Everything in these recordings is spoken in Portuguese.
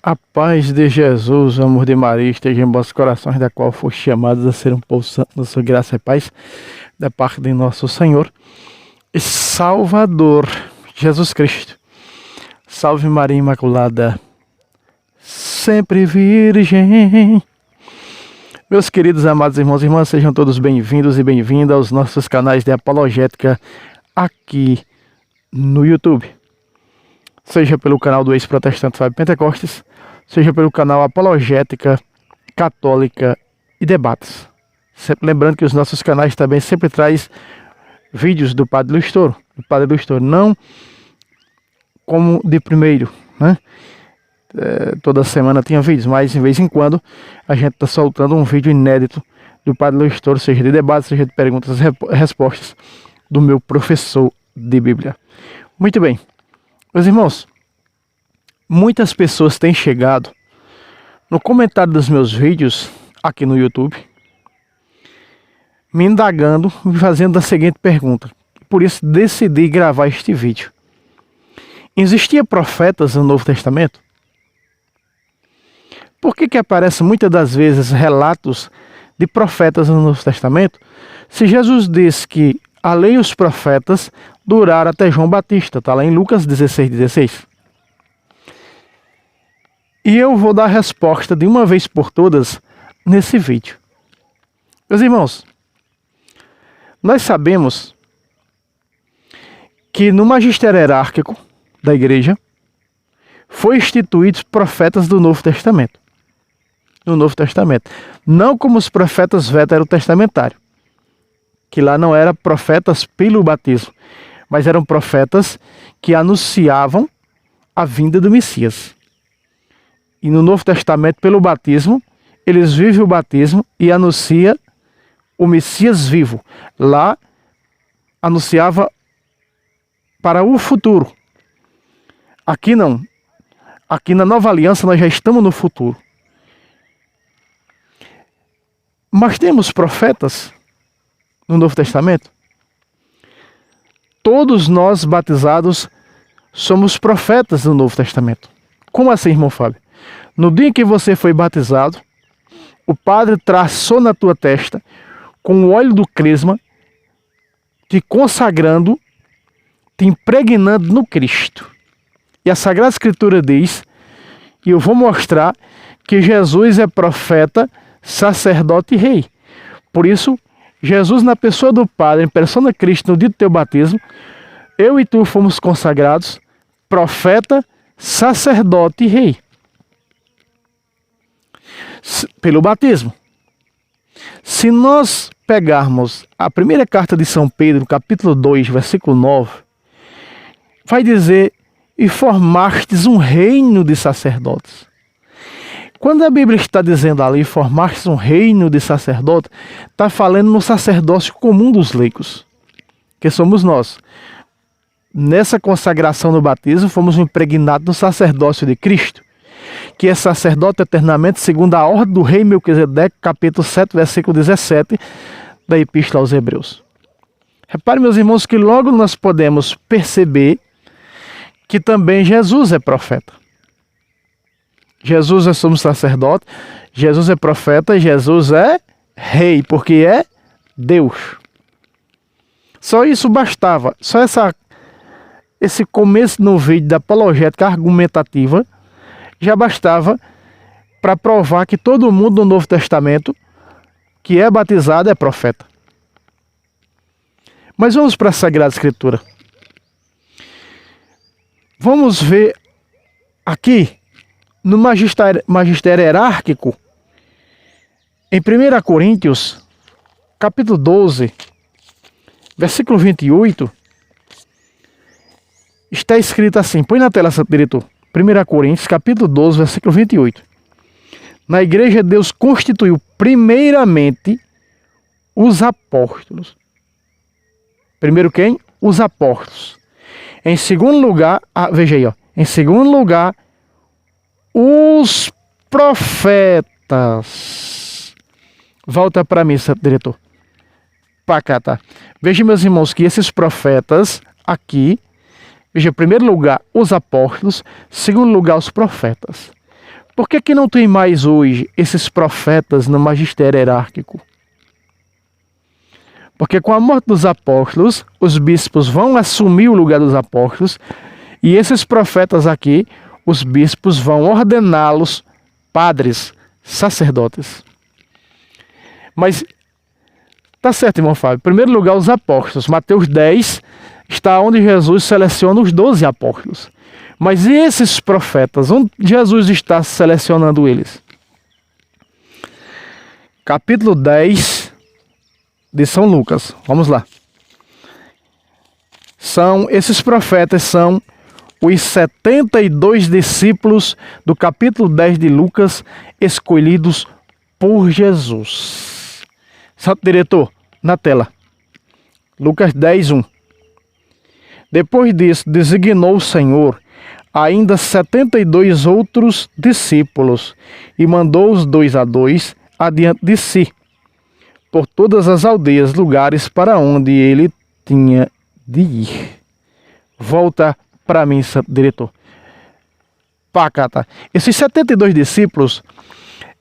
A paz de Jesus, o amor de Maria, esteja em vossos corações, da qual foste chamados a ser um povo santo, na sua graça e paz, da parte de nosso Senhor e Salvador, Jesus Cristo. Salve Maria Imaculada, sempre virgem. Meus queridos amados irmãos e irmãs, sejam todos bem-vindos e bem-vindas aos nossos canais de apologética aqui no YouTube. Seja pelo canal do ex-protestante Fábio Pentecostes, seja pelo canal Apologética Católica e Debates. Sempre lembrando que os nossos canais também sempre traz vídeos do Padre Luiz Toro. O Padre Luiz Toro não como de primeiro, né? Toda semana tinha vídeos, mas de vez em quando a gente está soltando um vídeo inédito do Padre Luiz Toro, seja de debate, seja de perguntas e respostas do meu professor de Bíblia. Muito bem, meus irmãos, muitas pessoas têm chegado no comentário dos meus vídeos aqui no YouTube, me indagando, me fazendo a seguinte pergunta. Por isso decidi gravar este vídeo. Existiam profetas no Novo Testamento? Por que aparecem muitas das vezes relatos de profetas no Novo Testamento, se Jesus disse que a lei e os profetas duraram até João Batista? Está lá em Lucas 16:16. E eu vou dar a resposta de uma vez por todas nesse vídeo. Meus irmãos, nós sabemos que no magistério hierárquico da igreja foi instituídos profetas do Novo Testamento. No Novo Testamento. Não como os profetas veterotestamentários, que lá não eram profetas pelo batismo, mas eram profetas que anunciavam a vinda do Messias. E no Novo Testamento, pelo batismo, eles vivem o batismo e anunciam o Messias vivo. Lá anunciava para o futuro. Aqui não. Aqui na Nova Aliança nós já estamos no futuro. Mas temos profetas no Novo Testamento? Todos nós batizados somos profetas do Novo Testamento. Como assim, irmão Fábio? No dia em que você foi batizado, o Padre traçou na tua testa, com o óleo do crisma, te consagrando, te impregnando no Cristo. E a Sagrada Escritura diz, e eu vou mostrar, que Jesus é profeta, sacerdote e rei. Por isso, Jesus, na pessoa do Padre, em persona de Cristo, no dia do teu batismo, eu e tu fomos consagrados profeta, sacerdote e rei. Pelo batismo. Se nós pegarmos a primeira carta de São Pedro, capítulo 2, versículo 9, vai dizer: e formastes um reino de sacerdotes. Quando a Bíblia está dizendo ali, formastes um reino de sacerdotes, está falando no sacerdócio comum dos leigos, que somos nós. Nessa consagração no batismo, fomos impregnados no sacerdócio de Cristo, que é sacerdote eternamente, segundo a ordem do rei Melquisedeque, capítulo 7, versículo 17, da Epístola aos Hebreus. Repare, meus irmãos, que logo nós podemos perceber que também Jesus é profeta. Jesus é sumo sacerdote, Jesus é profeta, Jesus é rei, porque é Deus. Só isso bastava, só esse começo no vídeo da apologética argumentativa já bastava para provar que todo mundo no Novo Testamento que é batizado é profeta. Mas vamos para a Sagrada Escritura. Vamos ver aqui no magistério hierárquico, em 1 Coríntios, capítulo 12, versículo 28, está escrito assim, põe na tela, Santo Diretor, 1 Coríntios, capítulo 12, versículo 28. Na igreja, Deus constituiu primeiramente os apóstolos. Primeiro quem? Os apóstolos. Em segundo lugar, veja aí, ó, em segundo lugar, os profetas. Volta para mim, Santo Diretor. Para cá, tá? Veja, meus irmãos, que esses profetas aqui, veja, em primeiro lugar, os apóstolos, em segundo lugar, os profetas. Por que não tem mais hoje esses profetas no magistério hierárquico? Porque com a morte dos apóstolos, os bispos vão assumir o lugar dos apóstolos, e esses profetas aqui, os bispos vão ordená-los padres, sacerdotes. Mas, tá certo, irmão Fábio. Em primeiro lugar, os apóstolos. Mateus 10 está onde Jesus seleciona os 12 apóstolos. Mas e esses profetas? Onde Jesus está selecionando eles? Capítulo 10 de São Lucas. Vamos lá. Esses profetas são os 72 discípulos do capítulo 10 de Lucas, escolhidos por Jesus. Santo diretor, na tela. Lucas 10, 1. Depois disso, designou o Senhor ainda 72 outros discípulos e mandou-os 2 a 2 adiante de si, por todas as aldeias, lugares para onde ele tinha de ir. Volta para mim, santo diretor. Pacata. Esses 72 discípulos,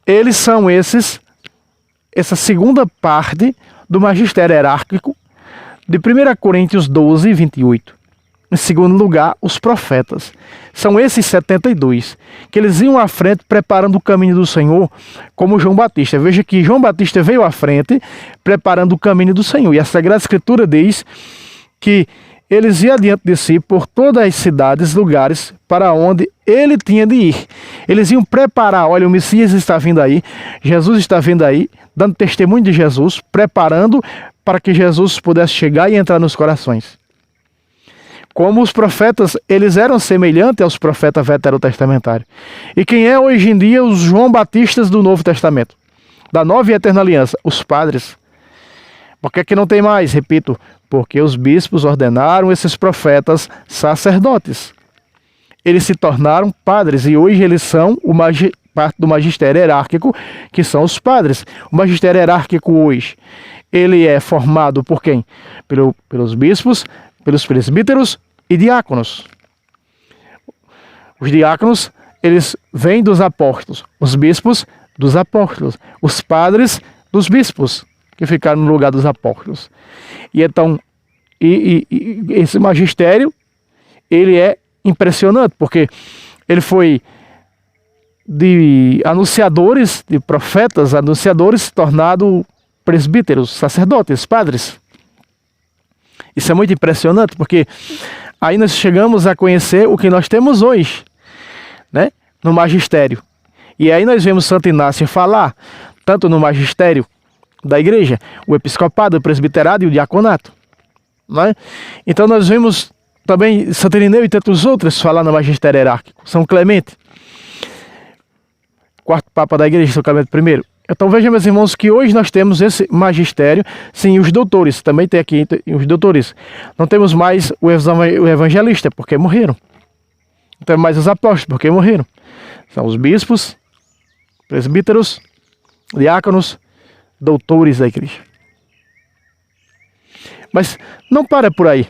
eles são essa segunda parte do magistério hierárquico de 1 Coríntios 12, 28. Em segundo lugar, os profetas. São esses 72 que eles iam à frente preparando o caminho do Senhor, como João Batista. Veja que João Batista veio à frente preparando o caminho do Senhor. E a Sagrada Escritura diz que eles iam adiante de si por todas as cidades, lugares para onde ele tinha de ir. Eles iam preparar, olha, o Messias está vindo aí, Jesus está vindo aí, dando testemunho de Jesus, preparando para que Jesus pudesse chegar e entrar nos corações. Como os profetas, eles eram semelhantes aos profetas veterotestamentários. E quem é hoje em dia os João Batistas do Novo Testamento? Da Nova e Eterna Aliança, os padres. Por que não tem mais? Repito, porque os bispos ordenaram esses profetas sacerdotes. Eles se tornaram padres e hoje eles são parte do magistério hierárquico, que são os padres. O magistério hierárquico hoje, ele é formado por quem? Pelos bispos, pelos presbíteros e diáconos. Os diáconos, eles vêm dos apóstolos. Os bispos, dos apóstolos. Os padres, dos bispos, que ficaram no lugar dos apóstolos. E então, esse magistério, ele é impressionante, porque ele foi de anunciadores, de profetas, anunciadores, tornado presbíteros, sacerdotes, padres. Isso é muito impressionante, porque aí nós chegamos a conhecer o que nós temos hoje, né? No magistério. E aí nós vemos Santo Inácio falar, tanto no magistério da igreja, o episcopado, o presbiterado e o diaconato, né? Então nós vemos também Santo Irineu e tantos outros falar no magistério hierárquico. São Clemente, quarto papa da igreja, São Clemente I. Então vejam, meus irmãos, que hoje nós temos esse magistério, sim, os doutores, também tem aqui os doutores. Não temos mais o evangelista, porque morreram. Não temos mais os apóstolos, porque morreram. São os bispos, presbíteros, diáconos, doutores da igreja. Mas não para por aí.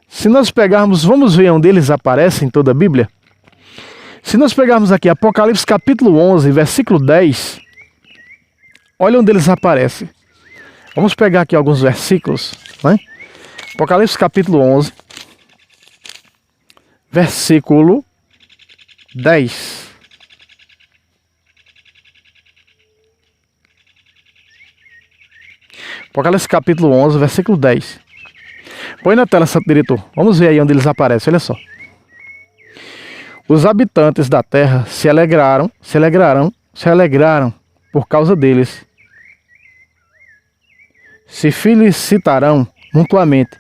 Se nós pegarmos, vamos ver onde eles aparecem em toda a Bíblia. Se nós pegarmos aqui Apocalipse capítulo 11, versículo 10... olha onde eles aparecem. Vamos pegar aqui alguns versículos, né? Apocalipse capítulo 11, versículo 10. Apocalipse capítulo 11, versículo 10. Põe na tela, santo diretor. Vamos ver aí onde eles aparecem, olha só. Os habitantes da terra se alegraram por causa deles. Se felicitarão mutuamente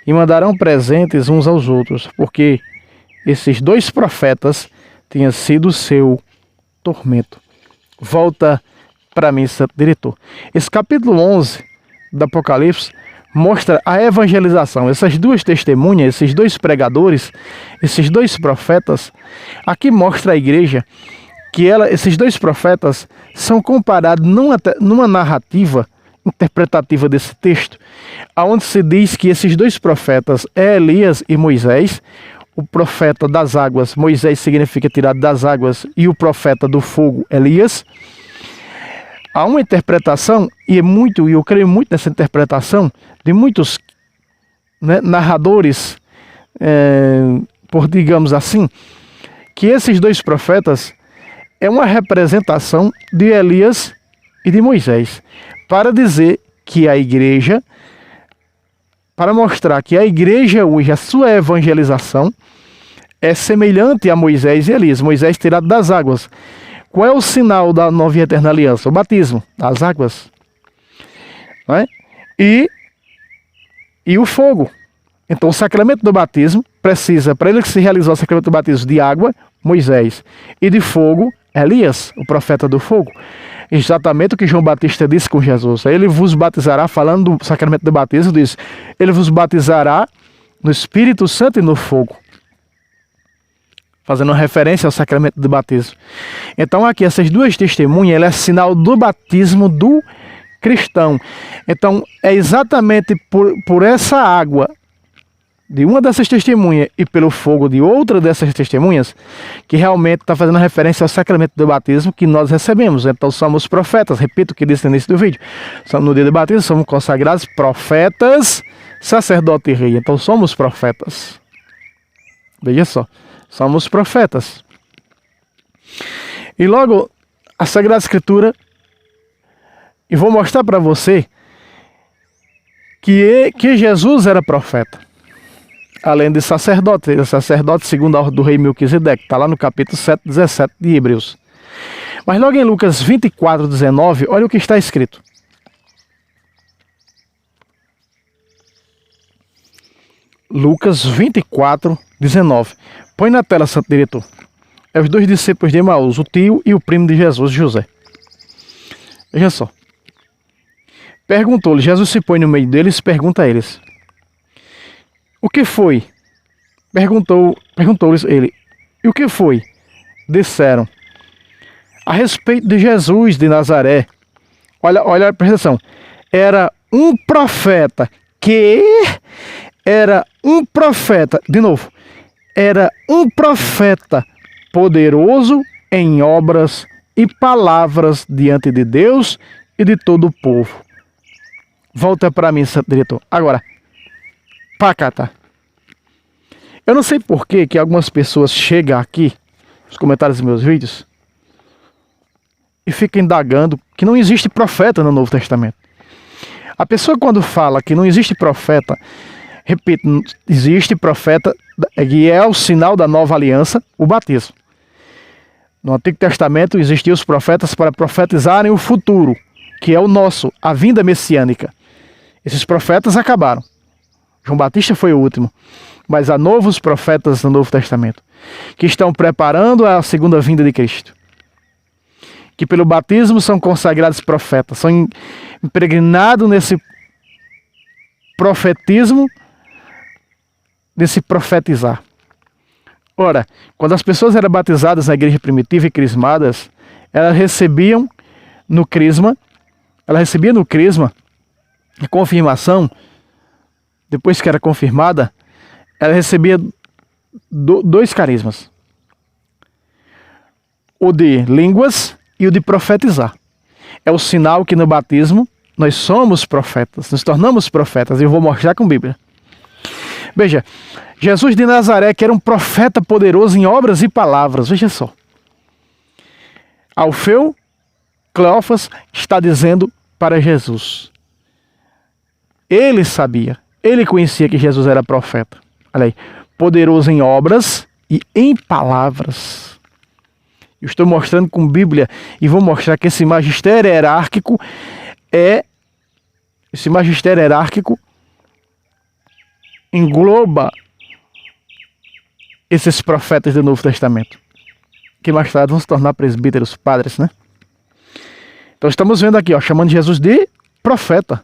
e mandarão presentes uns aos outros, porque esses 2 profetas tinham sido seu tormento. Volta para mim, santo diretor. Esse capítulo 11 do Apocalipse mostra a evangelização. Essas 2 testemunhas, esses 2 pregadores, esses 2 profetas, aqui mostra a igreja que esses 2 profetas são comparados numa narrativa interpretativa desse texto, aonde se diz que esses 2 profetas é Elias e Moisés, o profeta das águas, Moisés, significa tirado das águas, e o profeta do fogo, Elias. Há uma interpretação, e eu creio muito nessa interpretação, de muitos, né, narradores, por digamos assim, que esses dois profetas é uma representação de Elias e de Moisés, para dizer que a igreja, para mostrar que a igreja hoje, a sua evangelização, é semelhante a Moisés e Elias. Moisés tirado das águas. Qual é o sinal da nova e eterna aliança? O batismo, das águas. Não é? E o fogo. Então o sacramento do batismo precisa, para ele que se realizar o sacramento do batismo de água, Moisés, e de fogo, Elias, o profeta do fogo. Exatamente o que João Batista disse com Jesus. Ele vos batizará, falando do sacramento do batismo, diz: ele vos batizará no Espírito Santo e no fogo. Fazendo uma referência ao sacramento do batismo. Então aqui, essas duas testemunhas, ela é sinal do batismo do cristão. Então é exatamente por essa água de uma dessas testemunhas e pelo fogo de outra dessas testemunhas, que realmente está fazendo referência ao sacramento do batismo que nós recebemos. Então somos profetas, repito o que disse no início do vídeo, no dia do batismo somos consagrados profetas, sacerdote e rei. Então somos profetas. Veja só, somos profetas. E logo a Sagrada Escritura, e vou mostrar para você que Jesus era profeta, além de sacerdote. Ele é sacerdote segundo a ordem do rei Melquisedeque. Está lá no capítulo 7, 17 de Hebreus. Mas logo em Lucas 24, 19, olha o que está escrito. Lucas 24, 19. Põe na tela, santo diretor. É os dois discípulos de Emaús, o tio e o primo de Jesus, José. Veja só. Perguntou-lhe, Jesus se põe no meio deles e pergunta a eles: o que foi? Perguntou-lhes ele: e o que foi? Disseram: a respeito de Jesus de Nazaré. Olha, presta atenção. Era um profeta de novo, era um profeta poderoso em obras e palavras diante de Deus e de todo o povo. Volta para mim, santo diretor. Agora, pacata. Eu não sei por que algumas pessoas chegam aqui, nos comentários dos meus vídeos, e ficam indagando que não existe profeta no Novo Testamento. A pessoa, quando fala que não existe profeta, repito, existe profeta, que é o sinal da nova aliança, o batismo. No Antigo Testamento existiam os profetas para profetizarem o futuro, que é o nosso, a vinda messiânica. Esses profetas acabaram. João Batista foi o último. Mas há novos profetas no Novo Testamento, que estão preparando a segunda vinda de Cristo. Que pelo batismo são consagrados profetas, são impregnados nesse profetismo, nesse profetizar. Ora, quando as pessoas eram batizadas na igreja primitiva e crismadas, elas recebiam no crisma a confirmação. Depois que era confirmada, ela recebia dois carismas: o de línguas e o de profetizar. É o sinal que no batismo nós somos profetas, nos tornamos profetas. E eu vou mostrar com a Bíblia. Veja, Jesus de Nazaré, que era um profeta poderoso em obras e palavras. Veja só. Alfeu Cleófas está dizendo para Jesus. Ele sabia, ele conhecia que Jesus era profeta. Olha aí, poderoso em obras e em palavras. Eu estou mostrando com Bíblia e vou mostrar que esse magistério hierárquico engloba esses profetas do Novo Testamento, que mais tarde vão se tornar presbíteros, padres, né? Então estamos vendo aqui, chamando Jesus de profeta.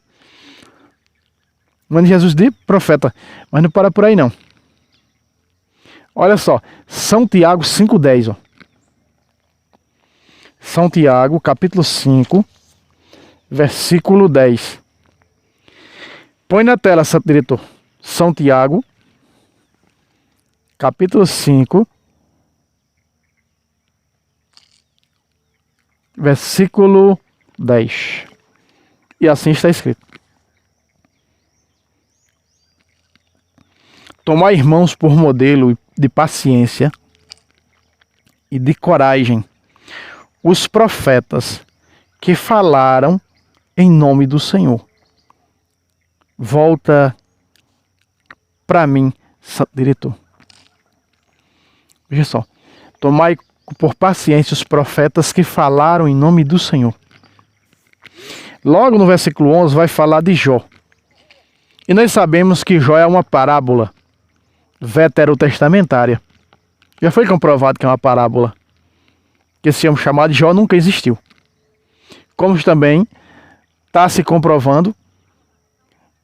Chamando Jesus de profeta. Mas não para por aí não. Olha só, São Tiago 5,10. São Tiago, capítulo 5, versículo 10. Põe na tela, santo diretor. São Tiago, capítulo 5, versículo 10. E assim está escrito: tomai, irmãos, por modelo de paciência e de coragem os profetas que falaram em nome do Senhor. Volta para mim, Santo Diretor. Veja só. Tomai por paciência os profetas que falaram em nome do Senhor. Logo no versículo 11 vai falar de Jó. E nós sabemos que Jó é uma parábola veterotestamentária. Já foi comprovado que é uma parábola. Que esse homem chamado Jó nunca existiu. Como também está se comprovando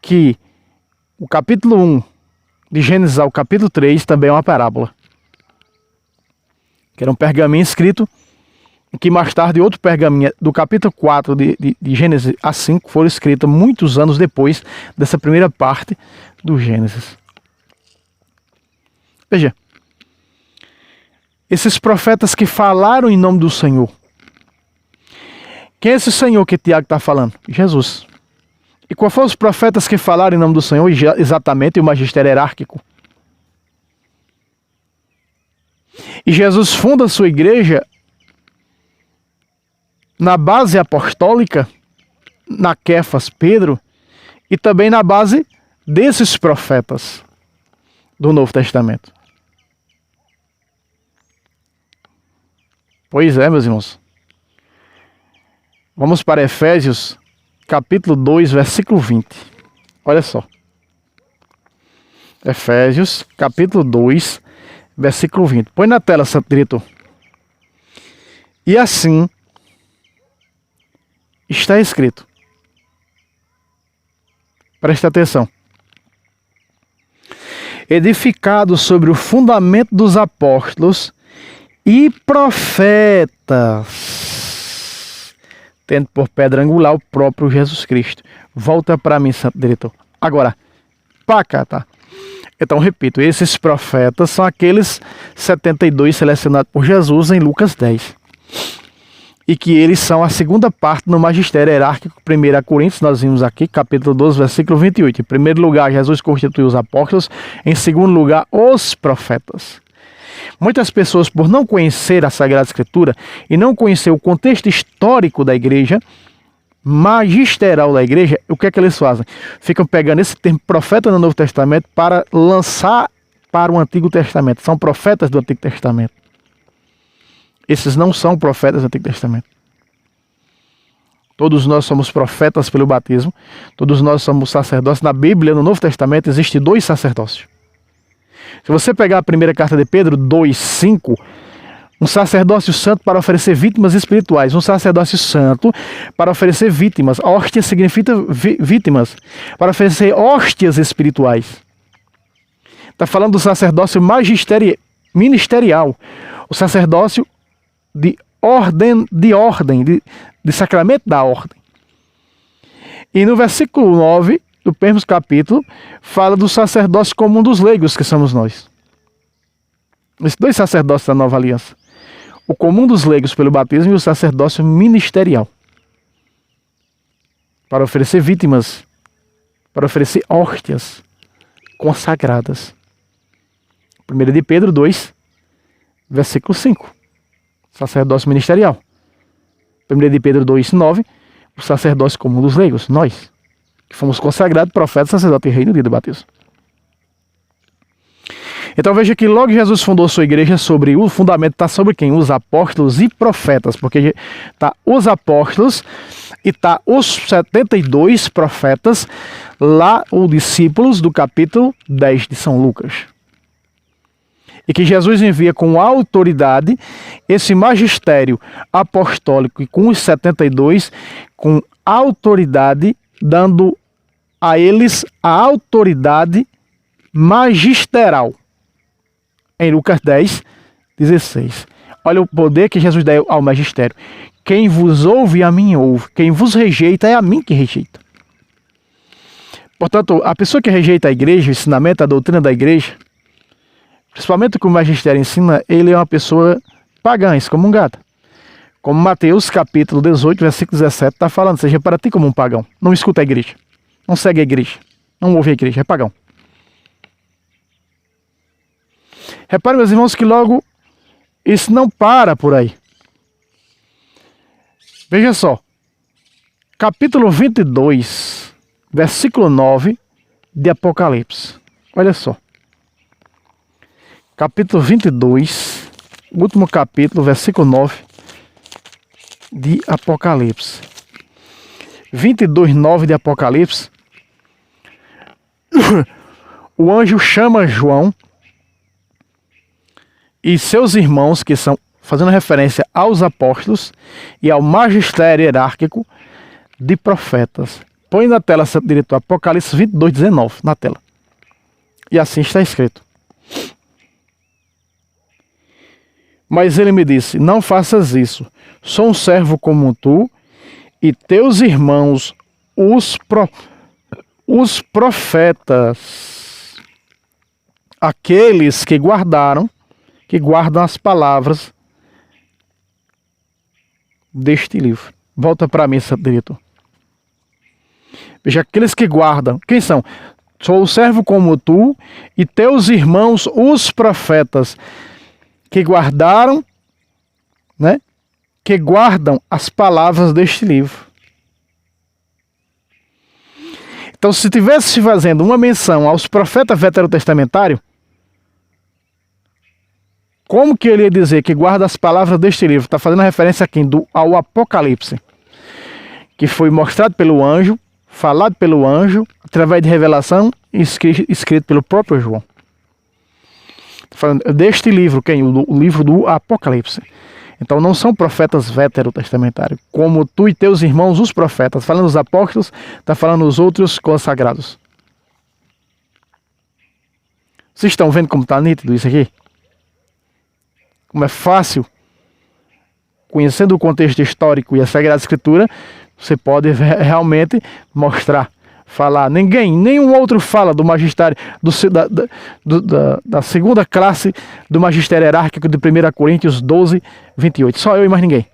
que o capítulo 1 de Gênesis ao capítulo 3 também é uma parábola. Que era um pergaminho escrito, que mais tarde outro pergaminho do capítulo 4 de Gênesis a 5 foram escritos muitos anos depois dessa primeira parte do Gênesis. Veja, esses profetas que falaram em nome do Senhor. Quem é esse Senhor que Tiago está falando? Jesus. E quais foram os profetas que falaram em nome do Senhor? Exatamente o magistério hierárquico. E Jesus funda a sua igreja na base apostólica, na Quefas, Pedro, e também na base desses profetas do Novo Testamento. Pois é, meus irmãos. Vamos para Efésios, capítulo 2, versículo 20. Olha só. Efésios, capítulo 2, versículo 20. Põe na tela, Santo Diretor. E assim está escrito. Preste atenção. Edificado sobre o fundamento dos apóstolos e profetas, tendo por pedra angular o próprio Jesus Cristo. Volta para mim, Santo Diretor. Agora, para cá, tá? Então, repito, esses profetas são aqueles 72 selecionados por Jesus em Lucas 10. E que eles são a segunda parte no magistério hierárquico. 1 Coríntios, nós vimos aqui, capítulo 12, versículo 28. Em primeiro lugar, Jesus constituiu os apóstolos. Em segundo lugar, os profetas. Muitas pessoas, por não conhecer a Sagrada Escritura e não conhecer o contexto histórico da igreja, magisterial da igreja, o que é que eles fazem? Ficam pegando esse termo profeta no Novo Testamento para lançar para o Antigo Testamento. São profetas do Antigo Testamento. Esses não são profetas do Antigo Testamento. Todos nós somos profetas pelo batismo. Todos nós somos sacerdotes. Na Bíblia, no Novo Testamento, existem 2 sacerdócios. Se você pegar a primeira carta de Pedro 2:5, um sacerdócio santo para oferecer vítimas espirituais. Um sacerdócio santo para oferecer vítimas. Hóstia significa vítimas. Para oferecer hóstias espirituais. Está falando do sacerdócio ministerial. O sacerdócio de sacramento da ordem. E no versículo 9 do mesmo capítulo, fala do sacerdócio comum dos leigos, que somos nós. Esses 2 sacerdócios da nova aliança. O comum dos leigos pelo batismo e o sacerdócio ministerial. Para oferecer vítimas, para oferecer hóstias consagradas. 1 de Pedro 2, versículo 5. Sacerdócio ministerial. 1 de Pedro 2, 9. O sacerdócio comum dos leigos, nós. Que fomos consagrados profetas, sacerdote e rei no dia do batismo. Então veja que logo Jesus fundou sua igreja sobre o fundamento, está sobre quem? Os apóstolos e profetas, porque está os apóstolos e está os 72 profetas lá, os discípulos do capítulo 10 de São Lucas. E que Jesus envia com autoridade esse magistério apostólico e com os 72 com autoridade, dando a eles a autoridade magisterial. Em Lucas 10, 16. Olha o poder que Jesus deu ao magistério. Quem vos ouve, a mim ouve. Quem vos rejeita, é a mim que rejeita. Portanto, a pessoa que rejeita a igreja, o ensinamento, a doutrina da igreja, principalmente o que o magistério ensina, ele é uma pessoa pagã, excomungada. Como Mateus capítulo 18, versículo 17, está falando, seja para ti como um pagão. Não escuta a igreja, não segue a igreja, não ouve a igreja, é pagão. Repare, meus irmãos, que logo isso não para por aí. Veja só, capítulo 22, versículo 9 de Apocalipse. Olha só. Capítulo 22, último capítulo, versículo 9 de Apocalipse. 22, 9 de Apocalipse. O anjo chama João e seus irmãos, que são, fazendo referência aos apóstolos e ao magistério hierárquico de profetas. Põe na tela, seu diretor, Apocalipse 22, 19, na tela. E assim está escrito. Mas ele me disse, não faças isso. Sou um servo como tu e teus irmãos, os profetas, aqueles que guardam as palavras deste livro. Volta para mim, seu diretor. Veja, aqueles que guardam, quem são? Sou servo como tu e teus irmãos, os profetas, que guardaram, né? Que guardam as palavras deste livro. Então, se estivesse fazendo uma menção aos profetas veterotestamentários, como que ele ia dizer que guarda as palavras deste livro? Está fazendo referência a quem? Ao Apocalipse, que foi mostrado pelo anjo, falado pelo anjo, através de revelação, escrito pelo próprio João. Falando deste livro, quem? O livro do Apocalipse. Então não são profetas veterotestamentários, como tu e teus irmãos, os profetas. Falando dos apóstolos, está falando os outros consagrados. Vocês estão vendo como está nítido isso aqui? Como é fácil, conhecendo o contexto histórico e a Sagrada Escritura, você pode realmente mostrar, falar. Nenhum outro fala do magistério, da segunda classe do magistério hierárquico de 1 Coríntios 12, 28. Só eu e mais ninguém.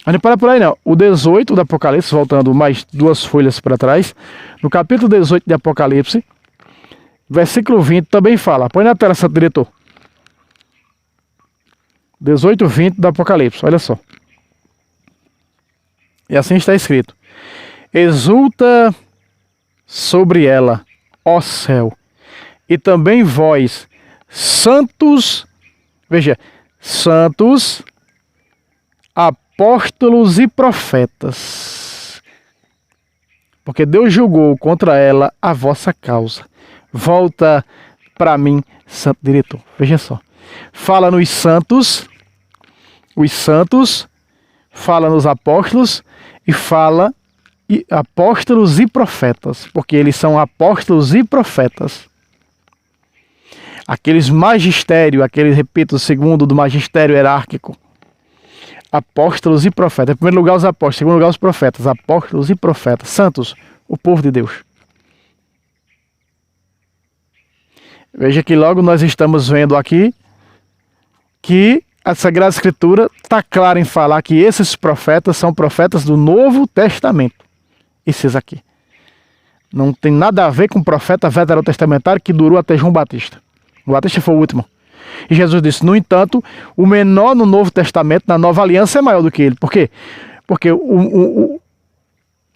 Mas não para por aí não. O 18 do Apocalipse, voltando mais 2 folhas para trás, no capítulo 18 de Apocalipse, versículo 20 também fala. Põe na tela, seu diretor. 18, 20 do Apocalipse, olha só. E assim está escrito. Exulta sobre ela, ó céu, e também vós, santos, veja, santos, apóstolos e profetas, porque Deus julgou contra ela a vossa causa. Volta para mim, santo diretor. Veja só. Fala nos santos, os santos, fala nos apóstolos e fala apóstolos e profetas, porque eles são apóstolos e profetas. Aqueles magistério, aqueles, repito, segundo do magistério hierárquico. Apóstolos e profetas. Em primeiro lugar os apóstolos, em segundo lugar os profetas. Apóstolos e profetas. Santos, o povo de Deus. Veja que logo nós estamos vendo aqui que a Sagrada Escritura está clara em falar que esses profetas são profetas do Novo Testamento. Esses aqui. Não tem nada a ver com o profeta veterotestamentário que durou até João Batista. O Batista foi o último. E Jesus disse, no entanto, o menor no Novo Testamento, na Nova Aliança, é maior do que ele. Por quê? Porque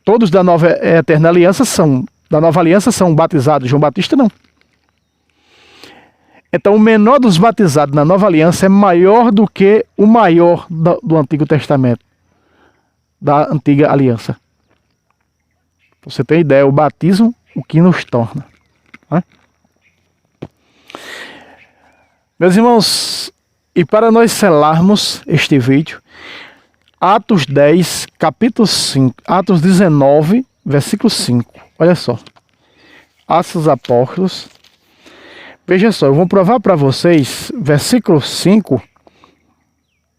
todos da Nova Eterna Aliança da Nova Aliança são batizados. João Batista não. Então o menor dos batizados na Nova Aliança é maior do que o maior do Antigo Testamento, da Antiga Aliança. Você tem ideia, o batismo, o que nos torna. Né? Meus irmãos, e para nós selarmos este vídeo, Atos 10, capítulo 5, Atos 19, versículo 5. Olha só. Atos dos Apóstolos. Veja só, eu vou provar para vocês, versículo 5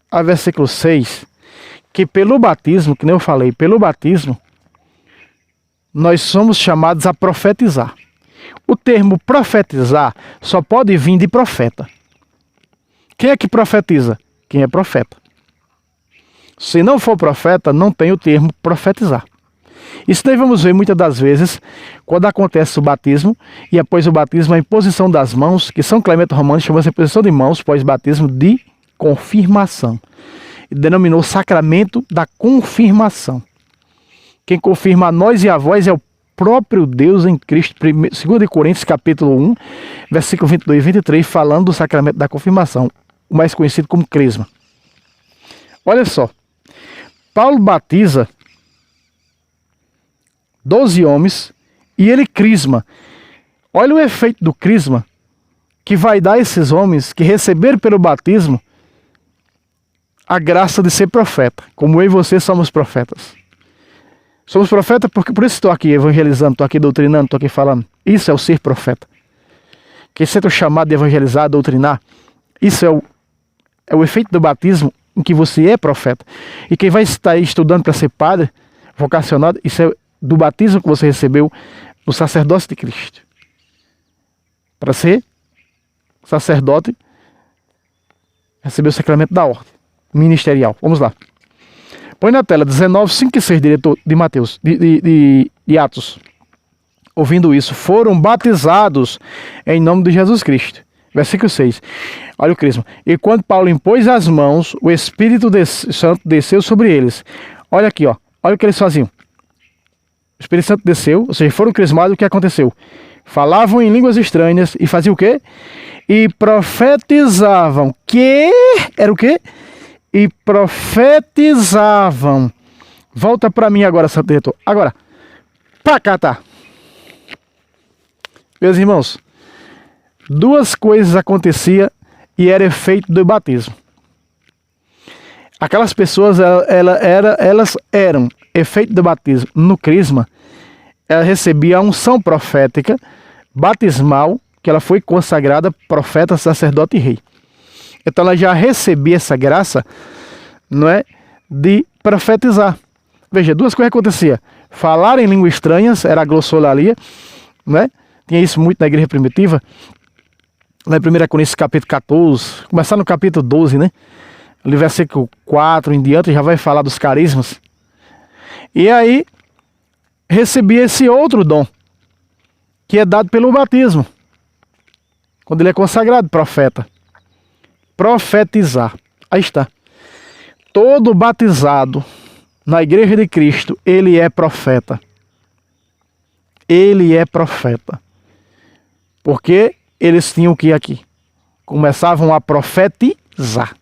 a versículo 6, que pelo batismo, que nem eu falei, pelo batismo, nós somos chamados a profetizar. O termo profetizar só pode vir de profeta. Quem é que profetiza? Quem é profeta. Se não for profeta, não tem o termo profetizar. Isso daí vamos ver muitas das vezes quando acontece o batismo e após o batismo a imposição das mãos, que São Clemente Romano chamou essa imposição de mãos pós-batismo de confirmação. E denominou sacramento da confirmação. Quem confirma a nós e a vós é o próprio Deus em Cristo. 2 Coríntios capítulo 1, versículo 22 e 23, falando do sacramento da confirmação, o mais conhecido como crisma. Olha só, Paulo batiza 12 homens e ele crisma. Olha o efeito do crisma que vai dar a esses homens que receberam pelo batismo a graça de ser profeta, como eu e você somos profetas. Somos profetas porque por isso estou aqui evangelizando, estou aqui doutrinando, estou aqui falando. Isso é o ser profeta. Que você é chamado de evangelizar, doutrinar, isso é o efeito do batismo em que você é profeta. E quem vai estar estudando para ser padre, vocacionado, isso é do batismo que você recebeu no sacerdócio de Cristo. Para ser sacerdote, recebeu o sacramento da ordem ministerial. Vamos lá. Põe na tela 19, 5 e 6, diretor de Mateus, de Atos. Ouvindo isso, foram batizados em nome de Jesus Cristo. Versículo 6. Olha o crisma. E quando Paulo impôs as mãos, o Espírito Santo desceu sobre eles. Olha aqui, ó. Olha o que eles faziam. O Espírito Santo desceu, ou seja, foram crismados. O que aconteceu? Falavam em línguas estranhas e faziam o quê? E profetizavam. Que era o quê? E profetizavam. Volta para mim agora, Santo Diretor. Agora, pra cá, tá. Meus irmãos, duas coisas aconteciam e era efeito do batismo. Aquelas pessoas, elas eram efeito do batismo no crisma. Ela recebia a unção profética, batismal, que ela foi consagrada profeta, sacerdote e rei. Então ela já recebia essa graça, não é, de profetizar. Veja, duas coisas aconteciam. Falar em línguas estranhas, era a glossolalia, não é? Tinha isso muito na igreja primitiva. Lá em 1 Coríntios capítulo 14, começar no capítulo 12, né? Ali versículo 4 em diante já vai falar dos carismas. E aí recebia esse outro dom, que é dado pelo batismo. Quando ele é consagrado profeta. Profetizar. Aí está. Todo batizado na igreja de Cristo, ele é profeta. Ele é profeta. Porque eles tinham que ir aqui. Começavam a profetizar.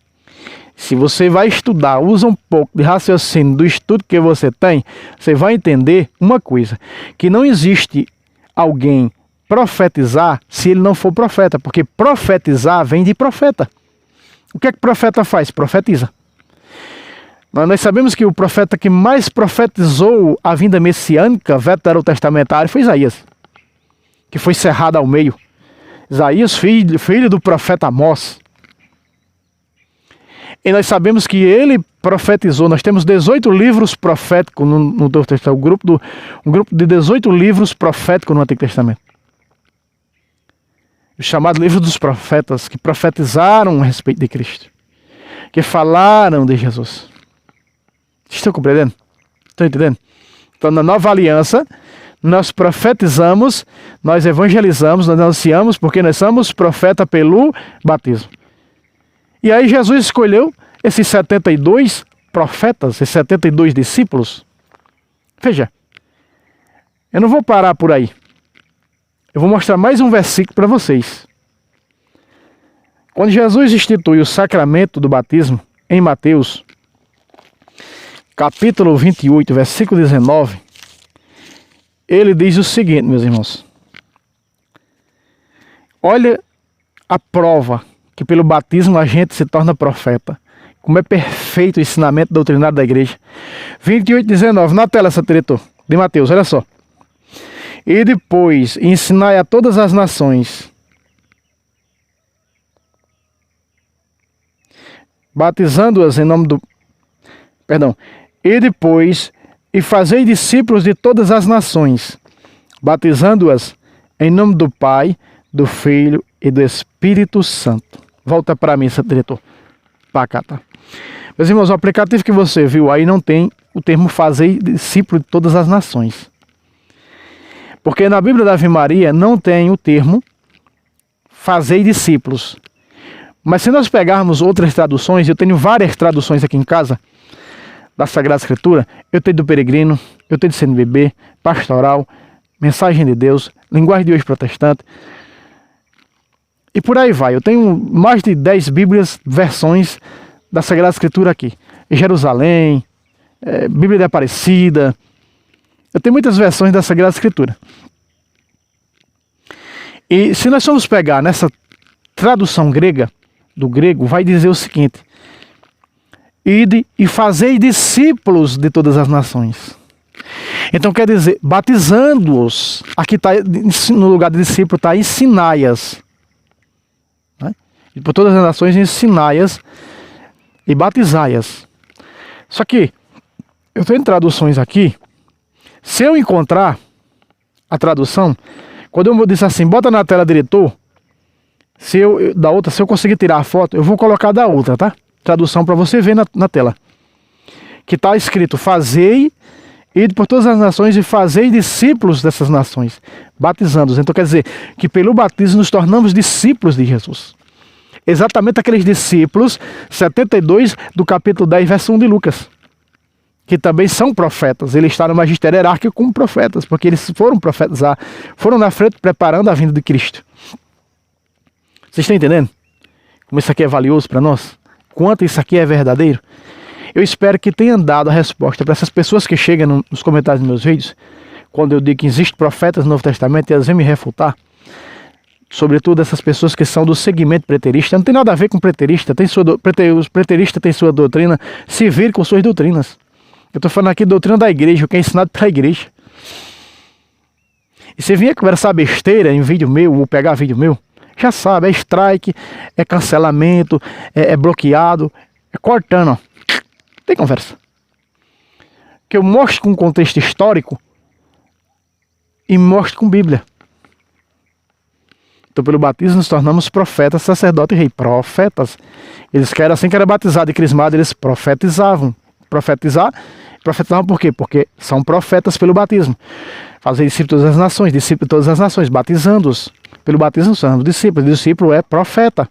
Se você vai estudar, usa um pouco de raciocínio do estudo que você tem, você vai entender uma coisa, que não existe alguém profetizar se ele não for profeta, porque profetizar vem de profeta. O que é que profeta faz? Profetiza. Mas nós sabemos que o profeta que mais profetizou a vinda messiânica, veterotestamentária, foi Isaías, que foi cerrado ao meio. Isaías, filho do profeta Amós. E nós sabemos que ele profetizou. Nós temos 18 livros proféticos no Novo Testamento, um grupo de 18 livros proféticos no Antigo Testamento. O chamado livro dos profetas, que profetizaram a respeito de Cristo, que falaram de Jesus. Estão compreendendo? Estão entendendo? Então, na nova aliança, nós profetizamos, nós evangelizamos, nós anunciamos, porque nós somos profeta pelo batismo. E aí Jesus escolheu esses 72 profetas, esses 72 discípulos. Veja, eu não vou parar por aí. Eu vou mostrar mais um versículo para vocês. Quando Jesus institui o sacramento do batismo, em Mateus, capítulo 28, versículo 19, ele diz o seguinte, meus irmãos. Olha a prova que pelo batismo a gente se torna profeta. Como é perfeito o ensinamento doutrinário da igreja. 28, 19, na tela, essa diretor, de Mateus, olha só. E depois ensinai a todas as nações, batizando-as em nome do... E depois, e fazei discípulos de todas as nações, batizando-as Em nome do Pai, do Filho e do Espírito Santo. Volta para mim, seu diretor. Pacata. Meus irmãos, o aplicativo que você viu aí não tem o termo fazer discípulo de todas as nações. Porque na Bíblia da Ave Maria não tem o termo fazer discípulos. Mas se nós pegarmos outras traduções, eu tenho várias traduções aqui em casa, da Sagrada Escritura, eu tenho do Peregrino, eu tenho do CNBB, Pastoral, Mensagem de Deus, Linguagem de Hoje Protestante, e por aí vai. Eu tenho mais de 10 Bíblias, versões da Sagrada Escritura aqui. Jerusalém, Bíblia de Aparecida. Eu tenho muitas versões da Sagrada Escritura. E se nós formos pegar nessa tradução grega, do grego, vai dizer o seguinte: ide e fazei discípulos de todas as nações. Então quer dizer, batizando-os, aqui está no lugar de discípulo, está ensinai-as. Né? E por todas as nações ensinai-as e batizai-as. Só que eu tenho traduções aqui. Se eu encontrar a tradução, quando eu disse assim, bota na tela, diretor, se eu conseguir tirar a foto, eu vou colocar da outra, tá? Tradução para você ver na tela. Que está escrito, fazei, ide por todas as nações e fazei discípulos dessas nações, batizando-os. Então quer dizer que pelo batismo nos tornamos discípulos de Jesus. Exatamente aqueles discípulos, 72 do capítulo 10, verso 1 de Lucas. Que também são profetas. Ele está no magistério hierárquico como profetas, porque eles foram profetizar, foram na frente preparando a vinda de Cristo. Vocês estão entendendo? Como isso aqui é valioso para nós? Quanto isso aqui é verdadeiro? Eu espero que tenha dado a resposta para essas pessoas que chegam nos comentários dos meus vídeos, quando eu digo que existem profetas no Novo Testamento e elas vêm me refutar, sobretudo essas pessoas que são do segmento preterista. Não tem nada a ver com preterista, os preteristas têm sua doutrina, se vir com suas doutrinas. Eu estou falando aqui da doutrina da igreja, o que é ensinado pela igreja. E se vier conversar besteira em vídeo meu, ou pegar vídeo meu, já sabe, é strike, é cancelamento, é bloqueado, é cortando, ó. Tem conversa. Que eu mostro com contexto histórico e mostro com Bíblia. Então pelo batismo nos tornamos profetas, sacerdote e rei. Profetas. Eles querem, assim que era batizado e crismado, eles profetizavam. Profetizavam por quê? Porque são profetas pelo batismo. Fazer discípulos das nações, discípulos de todas as nações, batizando-os. Pelo batismo são discípulos. Discípulo é profeta.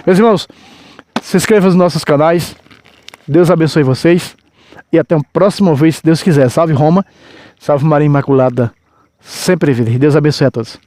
Meus irmãos, se inscrevam nos nossos canais. Deus abençoe vocês. E até o próximo vídeo, se Deus quiser. Salve Roma. Salve Maria Imaculada. Sempre vida. Deus abençoe a todos.